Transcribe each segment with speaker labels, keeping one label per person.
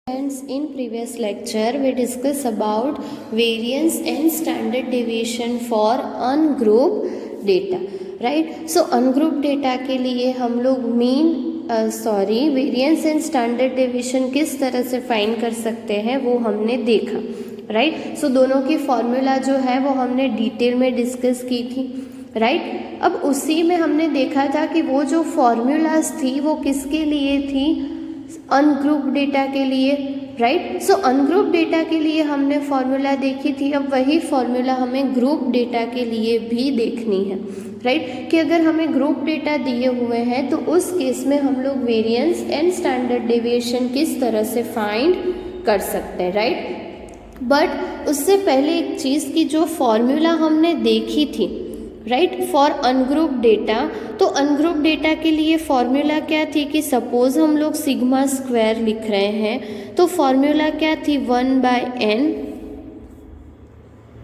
Speaker 1: Friends, in previous lecture we discussed about variance and standard deviation for ungrouped data, right? So ungrouped data के लिए हम लोग variance and standard deviation किस तरह से find कर सकते हैं वो हमने देखा, राइट? सो दोनों की फॉर्मूला जो है वो हमने डिटेल में डिस्कस की थी, राइट? अब उसी में हमने देखा था कि वो जो फॉर्मूलाज थी वो किसके लिए थी, अनग्रुप डेटा के लिए, राइट? सो अनग्रुप डेटा के लिए हमने फॉर्मूला देखी थी, अब वही फॉर्मूला हमें ग्रुप डेटा के लिए भी देखनी है, राइट? कि अगर हमें ग्रुप डेटा दिए हुए हैं तो उस केस में हम लोग वेरिएंस एंड स्टैंडर्ड डेविएशन किस तरह से फाइंड कर सकते हैं, राइट? बट उससे पहले एक चीज़ की जो फॉर्मूला हमने देखी थी, राइट, फॉर अनग्रुप डेटा, तो अनग्रुप डेटा के लिए फॉर्मूला क्या थी कि सपोज हम लोग सिग्मा स्क्वायर लिख रहे हैं तो फॉर्मूला क्या थी, 1/n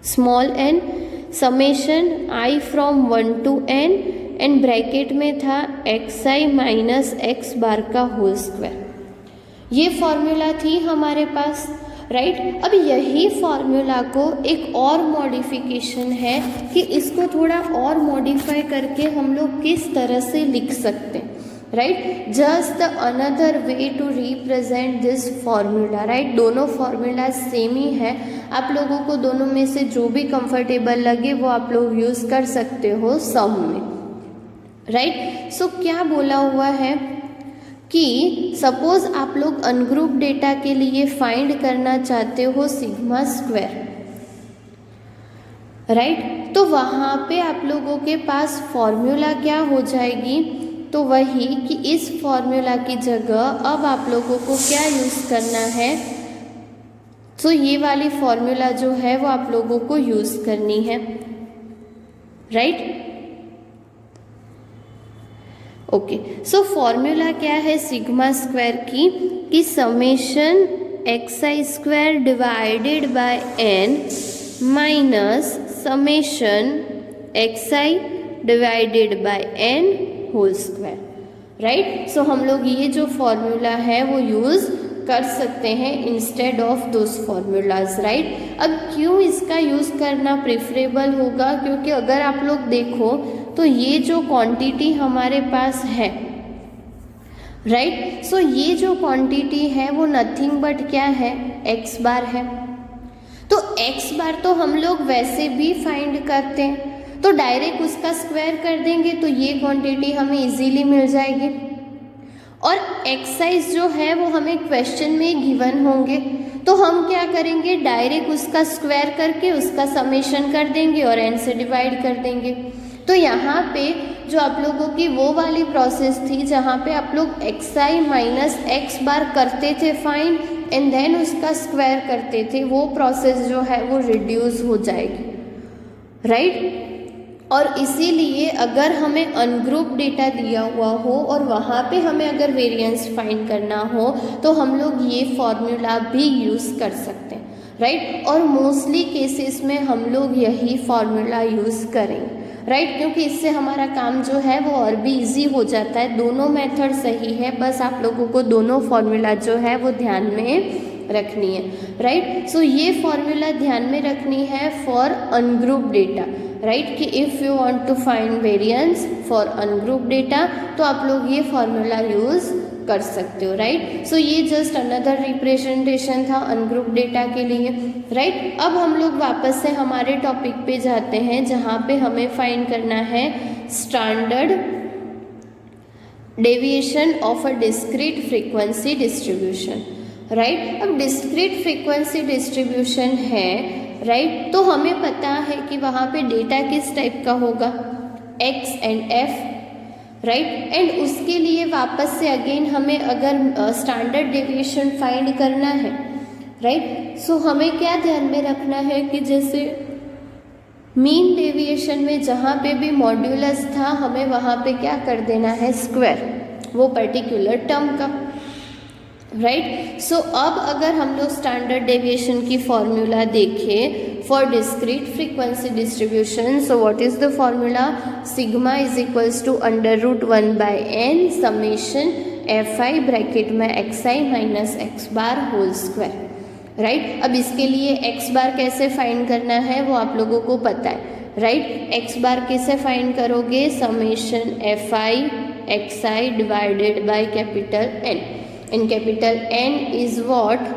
Speaker 1: small n summation i from 1 to n and bracket में था xi माइनस x बार का होल स्क्वायर। ये फॉर्मूला थी हमारे पास, राइट? अब यही फॉर्मूला को एक और मॉडिफिकेशन है कि इसको थोड़ा और मॉडिफाई करके हम लोग किस तरह से लिख सकते हैं, right? Just another way to represent this formula, right? दोनों फॉर्मूला सेम ही है, आप लोगों को दोनों में से जो भी कंफर्टेबल लगे वो आप लोग यूज़ कर सकते हो सम में, राइट? सो क्या बोला हुआ है कि सपोज आप लोग अनग्रुप डेटा के लिए फाइंड करना चाहते हो सिग्मा स्क्वायर, राइट? तो वहाँ पे आप लोगों के पास फॉर्मूला क्या हो जाएगी, तो वही कि इस फॉर्मूला की जगह अब आप लोगों को क्या यूज़ करना है, तो ये वाली फॉर्मूला जो है वो आप लोगों को यूज़ करनी है, राइट? ओके, सो फॉर्मूला क्या है सिग्मा स्क्वायर की, कि summation xi square divided by n minus summation xi divided by n whole square, right? So हम लोग ये जो फॉर्मूला है वो यूज़ कर सकते हैं instead of those formulas, right? अब क्यों इसका यूज़ करना प्रेफरेबल होगा, क्योंकि अगर आप लोग देखो तो ये जो क्वांटिटी हमारे पास है, राइट? सो ये जो क्वांटिटी है वो नथिंग बट क्या है, x बार है। तो x बार तो हम लोग वैसे भी फाइंड करते हैं, तो डायरेक्ट उसका स्क्वायर कर देंगे तो ये क्वांटिटी हमें इजीली मिल जाएगी, और एक्साइज जो है वो हमें क्वेश्चन में गिवन होंगे, तो हम क्या करेंगे, डायरेक्ट उसका स्क्वायर करके उसका समेशन कर देंगे और n से डिवाइड कर देंगे। तो यहाँ पे जो आप लोगों की वो वाली प्रोसेस थी जहाँ पे आप लोग xi माइनस x बार करते थे फाइंड एंड देन उसका स्क्वायर करते थे, वो प्रोसेस जो है वो रिड्यूस हो जाएगी, राइट? और इसीलिए अगर हमें अनग्रुप डेटा दिया हुआ हो और वहाँ पे हमें अगर वेरिएंस फाइंड करना हो तो हम लोग ये फॉर्मूला भी यूज़ कर सकते हैं, राइट? और मोस्टली केसेस में हम लोग यही फॉर्मूला यूज़ करेंगे, राइट? क्योंकि इससे हमारा काम जो है वो और भी इजी हो जाता है। दोनों मेथड सही है, बस आप लोगों को दोनों फॉर्मूला जो है वो ध्यान में रखनी है, राइट? सो ये फॉर्मूला ध्यान में रखनी है फॉर अनग्रुप डेटा, राइट? कि if you want to find variance for ungroup data तो आप लोग ये फॉर्मूला यूज़ कर सकते हो, राइट? सो ये जस्ट अनदर रिप्रेजेंटेशन था अनग्रुप डेटा के लिए, राइट? अब हम लोग वापस से हमारे टॉपिक पे जाते हैं जहाँ पे हमें फाइंड करना है standard deviation of a discrete frequency distribution, right? अब डिस्क्रीट फ्रीक्वेंसी डिस्ट्रीब्यूशन है, राइट? तो हमें पता है कि वहाँ पे डेटा किस टाइप का होगा, x and f, right? And उसके लिए वापस से अगेन हमें अगर स्टैंडर्ड डेविएशन फाइंड करना है, राइट? सो हमें क्या ध्यान में रखना है कि जैसे मीन डेविएशन में जहाँ पे भी मॉड्यूलस था हमें वहाँ पे क्या कर देना है, स्क्वायर, वो पर्टिकुलर टर्म का, राइट? सो अब अगर हम लोग स्टैंडर्ड डेविएशन की फॉर्मूला देखें for discrete frequency distribution, so what is the formula, sigma is equals to √1/n summation F I bracket में X I minus X bar whole square, right. अब इसके लिए एक्स बार कैसे फाइंड करना है वो आप लोगों को पता है, राइट। एक्स बार कैसे फाइंड करोगे, summation F I X I divided by capital N, and capital N is what,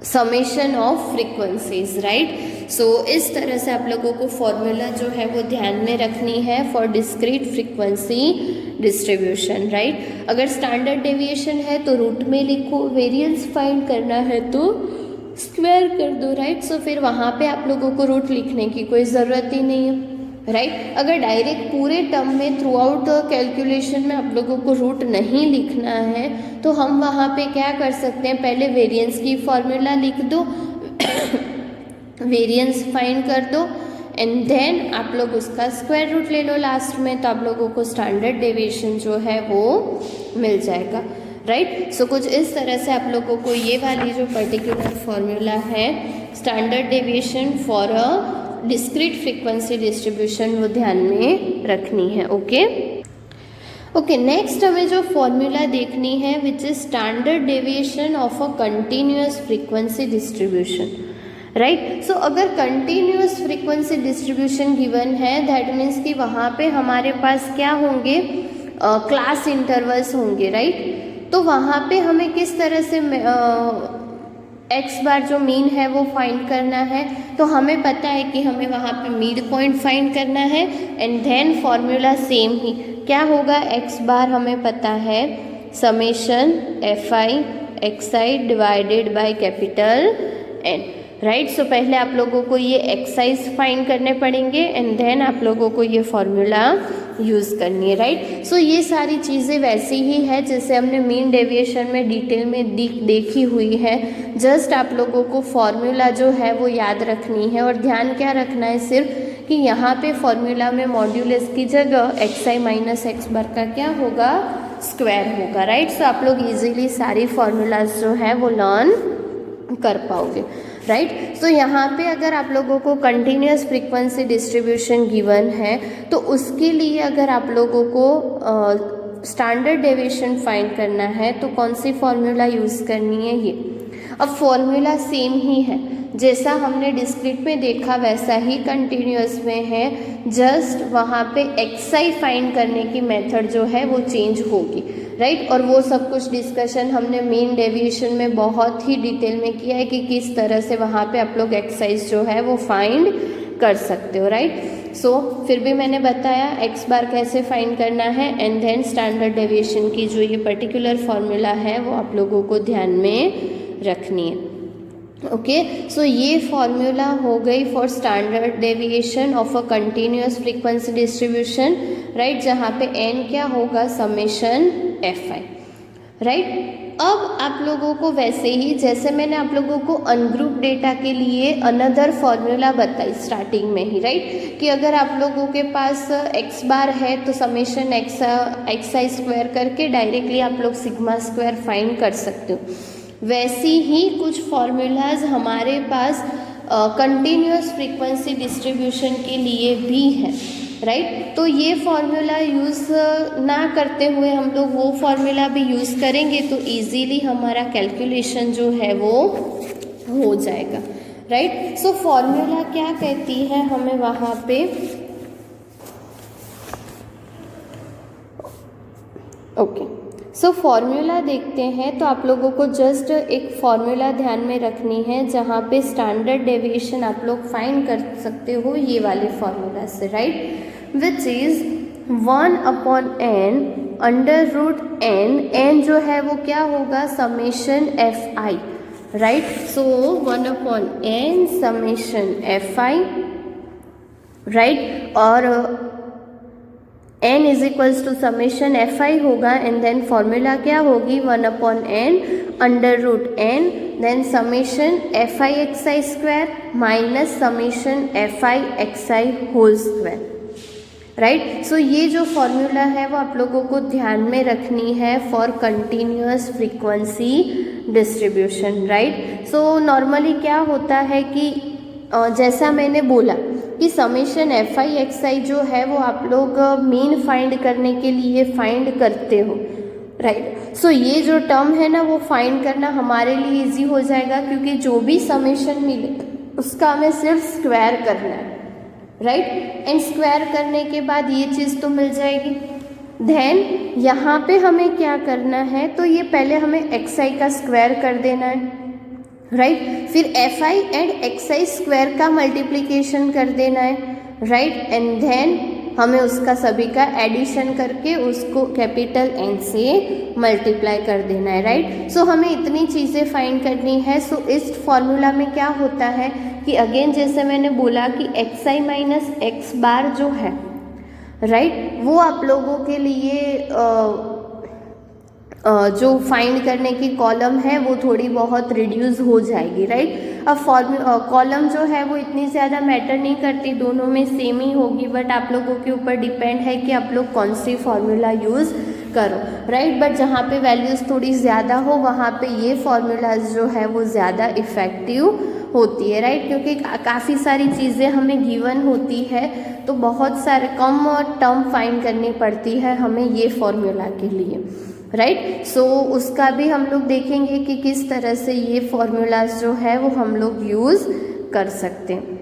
Speaker 1: summation of frequencies, right. So इस तरह से आप लोगों को फॉर्मूला जो है वो ध्यान में रखनी है for discrete frequency distribution, right. अगर स्टैंडर्ड डेविएशन है तो रूट में लिखो, वेरिएंस फाइंड करना है तो स्क्वायर कर दो, राइट। सो फिर वहाँ पे आप लोगों को रूट लिखने की कोई ज़रूरत ही नहीं है, राइट। अगर डायरेक्ट पूरे टर्म में थ्रू आउट कैलकुलेशन में आप लोगों को रूट नहीं लिखना है तो हम वहाँ पे क्या कर सकते हैं, पहले वेरिएंस की फॉर्मूला लिख दो वेरिएंस फाइंड कर दो एंड देन आप लोग उसका स्क्वायर रूट ले लो लास्ट में, तो आप लोगों को स्टैंडर्ड डेविएशन जो है वो मिल जाएगा, राइट। सो कुछ इस तरह से आप लोगों को ये वाली जो पर्टिकुलर फॉर्मूला है standard deviation for a discrete frequency distribution वो ध्यान में रखनी है, ओके। नेक्स्ट हमें जो फॉर्मूला देखनी है which is standard deviation of a continuous frequency distribution, right. So अगर कंटिन्यूअस फ्रीक्वेंसी डिस्ट्रीब्यूशन गिवन है दैट मीन्स कि वहाँ पे हमारे पास क्या होंगे, क्लास इंटरवल्स होंगे, राइट। तो वहाँ पे हमें किस तरह से एक्स बार जो मीन है वो फाइंड करना है, तो हमें पता है कि हमें वहाँ पे मिड पॉइंट फाइंड करना है एंड देन फॉर्मूला सेम ही क्या होगा, एक्स बार हमें पता है summation F I X I divided by capital N, right. So पहले आप लोगों को ये एक्सरसाइज फाइंड करने पड़ेंगे एंड देन आप लोगों को ये फॉर्मूला यूज़ करनी है, राइट। सो ये सारी चीज़ें वैसी ही है जैसे हमने मीन डेविएशन में डिटेल में देखी हुई है, जस्ट आप लोगों को फॉर्मूला जो है वो याद रखनी है और ध्यान क्या रखना है सिर्फ कि यहाँ पे फॉर्मूला में मॉड्यूलस की जगह एक्स आई माइनस एक्स बार का क्या होगा, स्क्वायर होगा, राइट। सो आप लोग इजीली सारी फॉर्मूलाज जो है वो लर्न कर पाओगे, राइट। सो यहाँ पे अगर आप लोगों को कंटिन्यूअस फ्रीक्वेंसी डिस्ट्रीब्यूशन गिवन है तो उसके लिए अगर आप लोगों को स्टैंडर्ड डेविएशन फाइंड करना है तो कौन सी फॉर्मूला यूज़ करनी है, ये अब फॉर्मूला सेम ही है जैसा हमने डिस्क्रीट में देखा वैसा ही कंटिन्यूअस में है, जस्ट वहाँ पे एक्सआई फाइंड करने की मेथड जो है वो चेंज होगी, राइट। और वो सब कुछ डिस्कशन हमने मीन डेविएशन में बहुत ही डिटेल में किया है कि किस तरह से वहाँ पे आप लोग एक्सरसाइज जो है वो फाइंड कर सकते हो, राइट। सो फिर भी मैंने बताया एक्स बार कैसे फाइंड करना है एंड देन स्टैंडर्ड डेविएशन की जो ये पर्टिकुलर फॉर्मूला है वो आप लोगों को ध्यान में रखनी है, ओके। सो ये फॉर्मूला हो गई for standard deviation of a continuous frequency distribution, right, जहाँ पे एन क्या होगा, समेशन एफ आई, राइट। अब आप लोगों को वैसे ही जैसे मैंने आप लोगों को अनग्रुप डेटा के लिए अनदर फॉर्मूला बताई स्टार्टिंग में ही, राइट, कि अगर आप लोगों के पास एक्स बार है तो समेशन एक्स आई स्क्वायर करके डायरेक्टली आप लोग सिग्मा स्क्वायर फाइंड कर सकते हो, वैसी ही कुछ फॉर्मूलाज हमारे पास कंटिन्यूअस फ्रीक्वेंसी डिस्ट्रीब्यूशन के लिए भी है, राइट। तो ये फॉर्मूला यूज़ ना करते हुए हम लोग वो फॉर्मूला भी यूज़ करेंगे तो इजीली हमारा कैलकुलेशन जो है वो हो जाएगा, राइट। सो फॉर्मूला क्या कहती है हमें वहाँ पे, ओके। सो फॉर्मूला देखते हैं तो आप लोगों को जस्ट एक फॉर्मूला ध्यान में रखनी है जहाँ पे स्टैंडर्ड डेविएशन आप लोग फाइंड कर सकते हो ये वाले फॉर्मूला से, right, which is 1/n under root n जो है वो क्या होगा, summation F I, right. So 1/n summation F I, right, और n is equals to summation F I होगा एंड देन फॉर्मूला क्या होगी, 1/n under root n then summation F I X I square minus summation F I X I whole square, right. So ये जो formula है वो आप लोगों को ध्यान में रखनी है for continuous frequency distribution, right. So normally क्या होता है कि जैसा मैंने बोला कि समेशन एफ आई एक्स आई जो है वो आप लोग मीन फाइंड करने के लिए फाइंड करते हो, राइट। सो ये जो टर्म है ना वो फाइंड करना हमारे लिए इजी हो जाएगा, क्योंकि जो भी समेशन मिले उसका हमें सिर्फ स्क्वायर करना है, राइट। एंड स्क्वायर करने के बाद ये चीज़ तो मिल जाएगी। देन यहाँ पे हमें क्या करना है, तो ये पहले हमें एक्स आई का स्क्वायर कर देना है, राइट। फिर F I and x I square का मल्टीप्लिकेशन कर देना है, राइट। एंड देन हमें उसका सभी का एडिशन करके उसको कैपिटल एन से मल्टीप्लाई कर देना है, राइट। सो हमें इतनी चीज़ें फाइंड करनी है। सो इस फॉर्मूला में क्या होता है कि अगेन जैसे मैंने बोला कि एक्स आई माइनस एक्स बार जो है, राइट, वो आप लोगों के लिए जो फाइंड करने की कॉलम है वो थोड़ी बहुत रिड्यूस हो जाएगी, राइट। अब कॉलम जो है वो इतनी ज़्यादा मैटर नहीं करती, दोनों में सेम ही होगी, बट आप लोगों के ऊपर डिपेंड है कि आप लोग कौन सी फार्मूला यूज़ करो, राइट। बट जहाँ पे वैल्यूज़ थोड़ी ज़्यादा हो वहाँ पे ये फार्मूलाज जो है वो ज़्यादा इफ़ेक्टिव होती है, राइट, क्योंकि काफ़ी सारी चीज़ें हमें गिवन होती है, तो बहुत सारे कम टर्म फाइंड करनी पड़ती है हमें ये फॉर्मूला के लिए, राइट। सो उसका भी हम लोग देखेंगे कि किस तरह से ये फॉर्मूलाज जो है वो हम लोग यूज़ कर सकते हैं।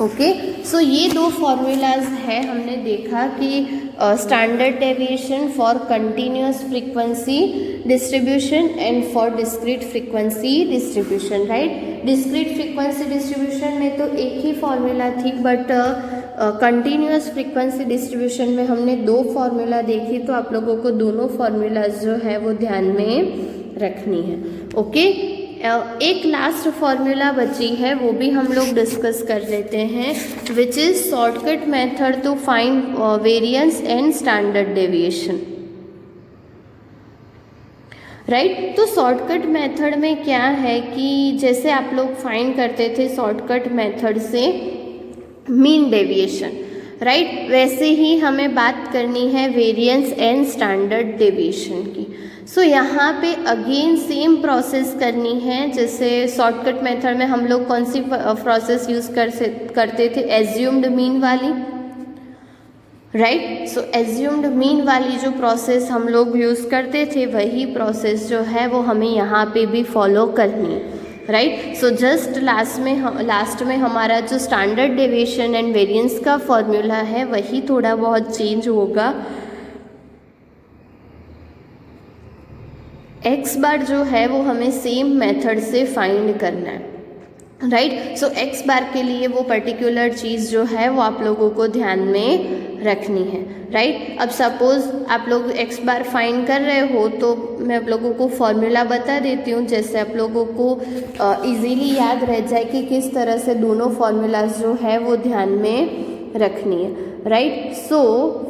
Speaker 1: ओके, सो ये दो फॉर्मूलाज है, हमने देखा कि standard deviation for continuous frequency distribution and for discrete frequency distribution, right. Discrete frequency distribution में तो एक ही फॉर्मूला थी, बट कंटिन्यूस फ्रीक्वेंसी डिस्ट्रीब्यूशन में हमने दो फार्मूला देखी, तो आप लोगों को दोनों फार्मूलाज जो है वो ध्यान में रखनी है। ओके, एक लास्ट फार्मूला बची है, वो भी हम लोग डिस्कस कर लेते हैं, which is shortcut method to find variance and standard deviation, right. तो शॉर्टकट मेथड में क्या है कि जैसे आप लोग फाइंड करते थे शॉर्टकट मेथड से मीन डेविएशन, राइट, वैसे ही हमें बात करनी है वेरिएंस एंड स्टैंडर्ड डेविएशन की। सो यहाँ पे अगेन सेम प्रोसेस करनी है, जैसे शॉर्टकट मेथड में हम लोग कौन सी प्रोसेस यूज़ करते थे, एज्यूम्ड मीन वाली, राइट। सो एज्यूम्ड मीन वाली जो प्रोसेस हम लोग यूज़ करते थे वही प्रोसेस जो है वो हमें यहाँ पे भी फॉलो करनी है, राइट। सो जस्ट लास्ट में हमारा जो स्टैंडर्ड डेविएशन एंड वेरिएंस का फॉर्मूला है वही थोड़ा बहुत चेंज होगा। एक्स बार जो है वो हमें सेम मेथड से फाइंड करना है, राइट। सो एक्स बार के लिए वो पर्टिकुलर चीज़ जो है वो आप लोगों को ध्यान में रखनी है, राइट। अब सपोज़ आप लोग एक्स बार फाइंड कर रहे हो तो मैं आप लोगों को फॉर्मूला बता देती हूँ, जैसे आप लोगों को इजीली याद रह जाए कि किस तरह से दोनों फार्मूलाज जो है वो ध्यान में रखनी है, right. So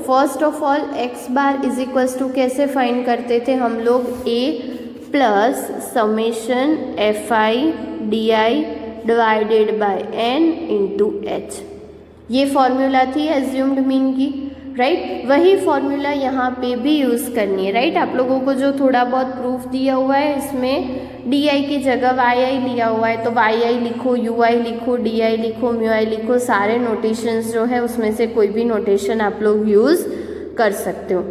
Speaker 1: first of all X bar is equals to कैसे फाइंड करते थे हम लोग, A plus summation F I D I divided by N into H, ये फॉर्मूला थी एज्यूम्ड मीन की, राइट। वही फॉर्मूला यहाँ पे भी यूज़ करनी है, राइट। आप लोगों को जो थोड़ा बहुत प्रूफ दिया हुआ है इसमें डी आई की जगह वाई आई लिया हुआ है, तो वाई आई लिखो, यू आई लिखो, डी आई लिखो, म्यू आई लिखो, सारे नोटेशंस जो है उसमें से कोई भी नोटेशन आप लोग यूज़ कर सकते हो,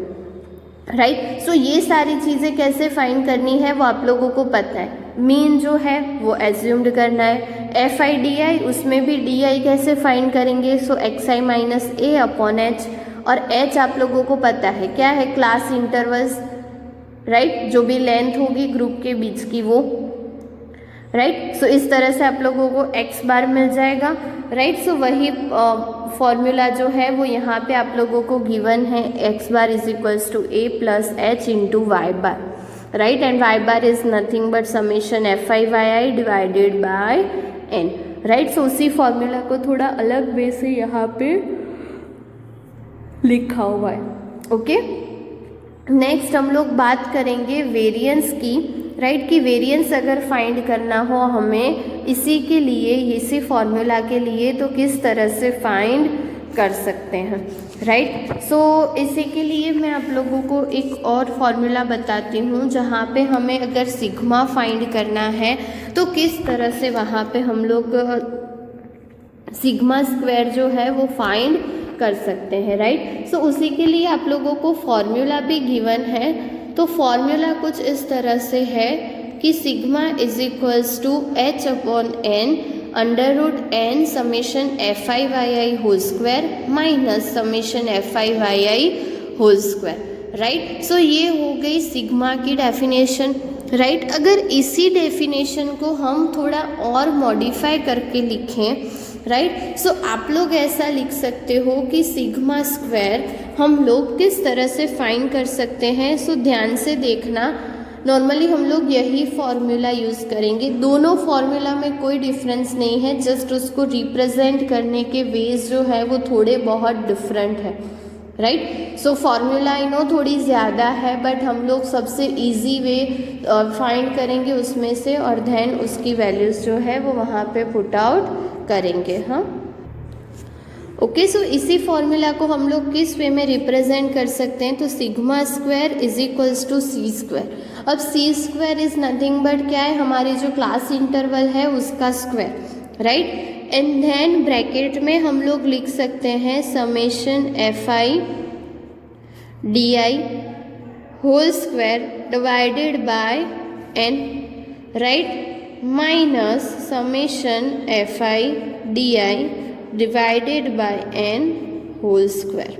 Speaker 1: राइट। सो ये सारी चीज़ें कैसे फाइंड करनी है वो आप लोगों को पता है। मीन जो है वो एज्यूम्ड करना है, एफ आई डी आई, उसमें भी डी आई कैसे फाइंड करेंगे, सो x I minus A upon H, और एच आप लोगों को पता है क्या है, क्लास इंटरवल्स, राइट, जो भी लेंथ होगी ग्रुप के बीच की वो, राइट। सो इस तरह से आप लोगों को एक्स बार मिल जाएगा, राइट। सो वही फॉर्मूला जो है वो यहाँ पे आप लोगों को गिवन है, X bar is equals to A plus H into Y bar, right, and Y bar is nothing but summation F I Y I divided by N, right. So उसी फॉर्मूला को थोड़ा अलग वे से यहाँ पे लिखा हुआ है, ओके। नेक्स्ट हम लोग बात करेंगे वेरिएंस की, राइट, कि वेरिएंस अगर फाइंड करना हो हमें इसी के लिए, इसी फॉर्मूला के लिए, तो किस तरह से फाइंड कर सकते हैं, राइट। सो इसी के लिए मैं आप लोगों को एक और फॉर्मूला बताती हूँ जहाँ पे हमें अगर सिग्मा फाइंड करना है तो किस तरह से वहाँ पे हम लोग सिग्मा स्क्वायर जो है वो फाइंड कर सकते हैं, राइट। सो उसी के लिए आप लोगों को फॉर्मूला भी गिवन है। तो फॉर्मूला कुछ इस तरह से है कि sigma is equals to h upon n under root n summation F I Y I whole square minus summation F I Y I whole square, right. So ये हो गई सिग्मा की डेफिनेशन, राइट। अगर इसी डेफिनेशन को हम थोड़ा और मॉडिफाई करके लिखें, राइट, सो आप लोग ऐसा लिख सकते हो कि सिग्मा स्क्वायर हम लोग किस तरह से फाइंड कर सकते हैं। सो ध्यान से देखना, नॉर्मली हम लोग यही फॉर्मूला यूज़ करेंगे। दोनों फॉर्मूला में कोई डिफरेंस नहीं है, जस्ट उसको रिप्रेजेंट करने के वेज जो है वो थोड़े बहुत डिफरेंट है, right. So formula I know थोड़ी ज़्यादा है, बट हम लोग सबसे इजी वे फाइंड करेंगे उसमें से, और देन उसकी वैल्यूज़ जो है वो वहाँ पे पुट आउट करेंगे। हाँ, ओके। सो इसी फॉर्मूला को हम लोग किस वे में रिप्रेजेंट कर सकते हैं, तो sigma square is equals to C square. अब C square is nothing but क्या है, हमारी जो क्लास इंटरवल है उसका square, right. And then bracket में हम लोग लिख सकते हैं summation F I D I whole square divided by N, right, minus summation F I D I divided by N whole square,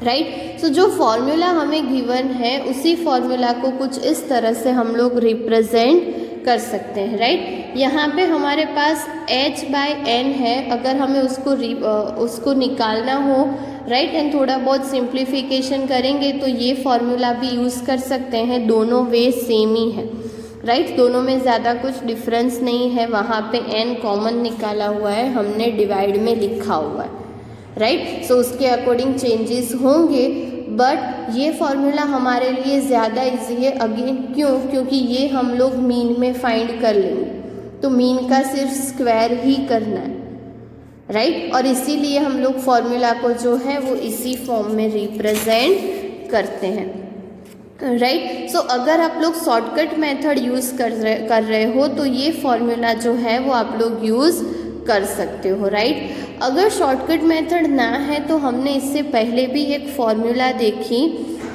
Speaker 1: right. So जो formula हमें गिवन है उसी फॉर्मूला को कुछ इस तरह से हम लोग रिप्रेजेंट कर सकते हैं, राइट। यहाँ पे हमारे पास h बाय n है, अगर हमें उसको निकालना हो, राइट, एंड थोड़ा बहुत सिंप्लीफिकेशन करेंगे तो ये फॉर्मूला भी यूज़ कर सकते हैं। दोनों वे सेम ही है, राइट, दोनों में ज़्यादा कुछ डिफरेंस नहीं है। वहाँ पे n कॉमन निकाला हुआ है, हमने डिवाइड में लिखा हुआ है, राइट। सो उसके अकॉर्डिंग चेंजेस होंगे, बट ये फॉर्मूला हमारे लिए ज़्यादा इजी है। अगेन क्यों, क्योंकि ये हम लोग मीन में फाइंड कर लेंगे, तो मीन का सिर्फ स्क्वायर ही करना है, राइट। और इसीलिए हम लोग फॉर्मूला को जो है वो इसी फॉर्म में रिप्रेजेंट करते हैं, राइट। सो अगर आप लोग शॉर्टकट मेथड यूज़ कर रहे हो तो ये फॉर्मूला जो है वो आप लोग यूज़ कर सकते हो, राइट। अगर शॉर्टकट मेथड ना है तो हमने इससे पहले भी एक फॉर्मूला देखी,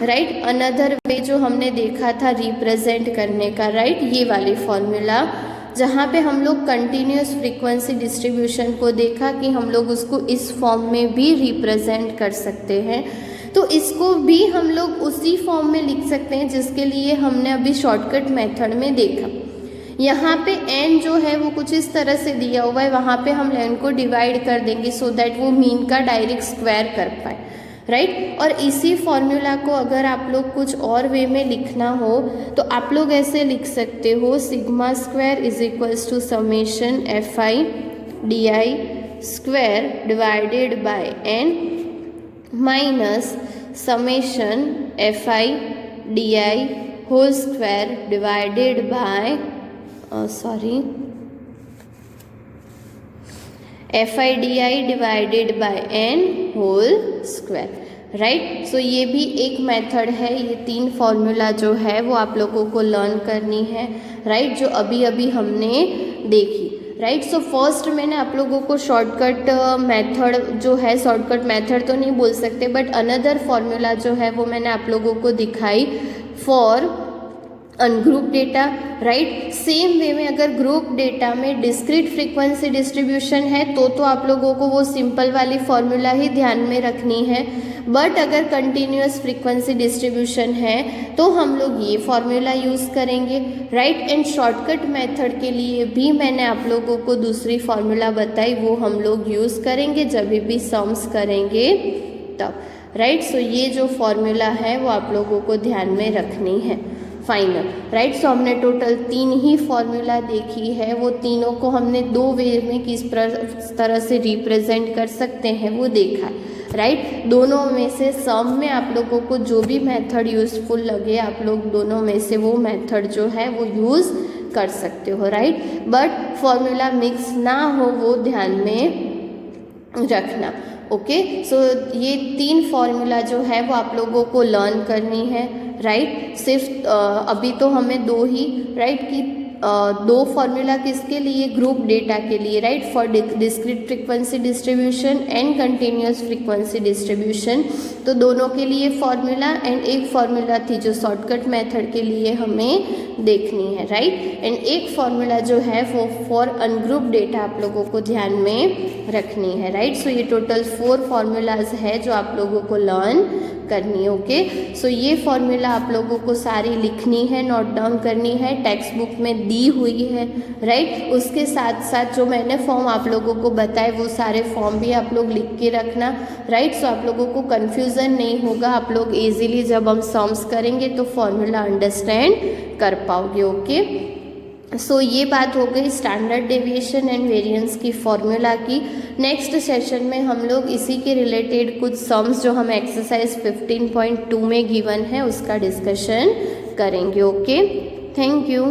Speaker 1: राइट, अनदर वे जो हमने देखा था रिप्रेजेंट करने का, राइट, ये वाली फॉर्मूला, जहाँ पे हम लोग कंटिन्यूस फ्रीक्वेंसी डिस्ट्रीब्यूशन को देखा कि हम लोग उसको इस फॉर्म में भी रिप्रेजेंट कर सकते हैं। तो इसको भी हम लोग उसी फॉर्म में लिख सकते हैं जिसके लिए हमने अभी शॉर्टकट मेथड में देखा। यहाँ पे n जो है वो कुछ इस तरह से दिया हुआ है, वहाँ पे हम n को डिवाइड कर देंगे सो दैट वो मीन का डायरेक्ट स्क्वायर कर पाए, राइट। और इसी फॉर्मूला को अगर आप लोग कुछ और वे में लिखना हो तो आप लोग ऐसे लिख सकते हो, sigma square is equals to summation F I D I square divided by n minus summation F I D I whole square divided by F I D I divided by N whole square, right. So ये भी एक method है। ये 3 formula जो है वो आप लोगों को लर्न करनी है, राइट, जो अभी अभी हमने देखी, राइट। सो फर्स्ट मैंने आप लोगों को शॉर्टकट मेथड जो है, शॉर्टकट मेथड तो नहीं बोल सकते बट अनदर फॉर्मूला जो है वो मैंने आप लोगों को दिखाई for ungroup data, right. Same way में अगर ग्रुप डेटा में डिस्क्रीट फ्रीक्वेंसी डिस्ट्रीब्यूशन है तो आप लोगों को वो सिंपल वाली फॉर्मूला ही ध्यान में रखनी है, बट अगर कंटिन्यूस फ्रीक्वेंसी डिस्ट्रीब्यूशन है तो हम लोग ये फॉर्मूला यूज़ करेंगे, राइट। एंड शॉर्टकट मेथड के लिए भी मैंने आप लोगों को दूसरी फॉर्मूला बताई, वो हम लोग यूज़ करेंगे जब भी सम्स करेंगे तब, राइट। सो ये जो फॉर्मूला है वो आप लोगों को ध्यान में रखनी है फाइनल, राइट। सो हमने टोटल 3 ही फॉर्मूला देखी है, वो तीनों को हमने 2 वे में किस तरह से रिप्रेजेंट कर सकते हैं वो देखा है, राइट। दोनों में से सम में आप लोगों को जो भी मेथड यूज़फुल लगे आप लोग दोनों में से वो मेथड जो है वो यूज़ कर सकते हो, राइट। बट फॉर्मूला मिक्स ना हो वो ध्यान में रखना, ओके। सो ये 3 फॉर्मूला जो है वो आप लोगों को लर्न करनी है, राइट। सिर्फ अभी तो हमें 2 ही, राइट, कि दो फॉर्मूला किसके लिए, ग्रुप डेटा के लिए, right, for discrete frequency distribution and continuous frequency distribution. तो दोनों के लिए फॉर्मूला एंड एक फॉर्मूला थी जो शॉर्टकट मेथड के लिए हमें देखनी है, राइट। एंड एक फॉर्मूला जो है वो फॉर अनग्रुप डेटा आप लोगों को ध्यान में रखनी है, राइट। सो ये टोटल 4 फॉर्मूलाज है जो आप लोगों को लर्न करनी है, ओके। सो ये फॉर्मूला आप लोगों को सारी लिखनी है, नोट डाउन करनी है, टेक्स्ट बुक में दी हुई है, राइट। उसके साथ साथ जो मैंने फॉर्म आप लोगों को बताए वो सारे फॉर्म भी आप लोग लिख के रखना, राइट। सो आप लोगों को कन्फ्यूज़न नहीं होगा, आप लोग इजीली जब हम सम्स करेंगे तो फॉर्मूला अंडरस्टैंड कर पाओगे, ओके। सो ये बात हो गई स्टैंडर्ड डेविएशन एंड वेरिएंस की फॉर्मूला की। नेक्स्ट सेशन में हम लोग इसी के रिलेटेड कुछ सम्स जो हम एक्सरसाइज 15.2 में गिवन है उसका डिस्कशन करेंगे, ओके। Thank you.